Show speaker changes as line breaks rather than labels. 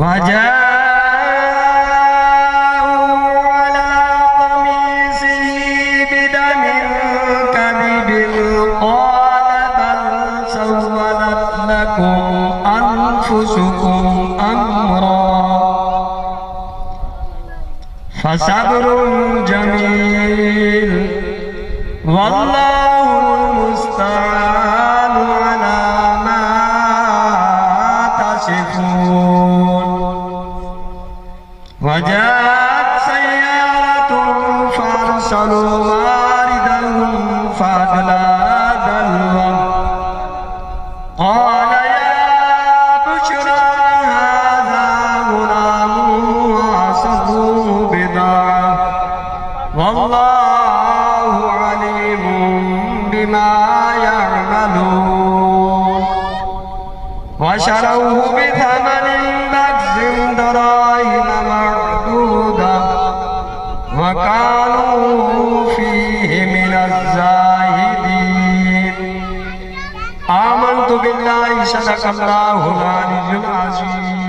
وجاءوا على قميصه بدم كذب قال بل سولت لكم أنفسكم أمرا فصبر جميل والله المستعان على ما تصفون. وجاءت سيارة فأرسلوا واردهم فأدلى دلوه قال يا بشرى هذا غلام وأصبه بضاعة والله عليم بما يعملون. وشروه بثمن بخس دراهم معدودة وكانوا فيه من الزاهدين. آمنت بالله صدق الله العلي العظيم.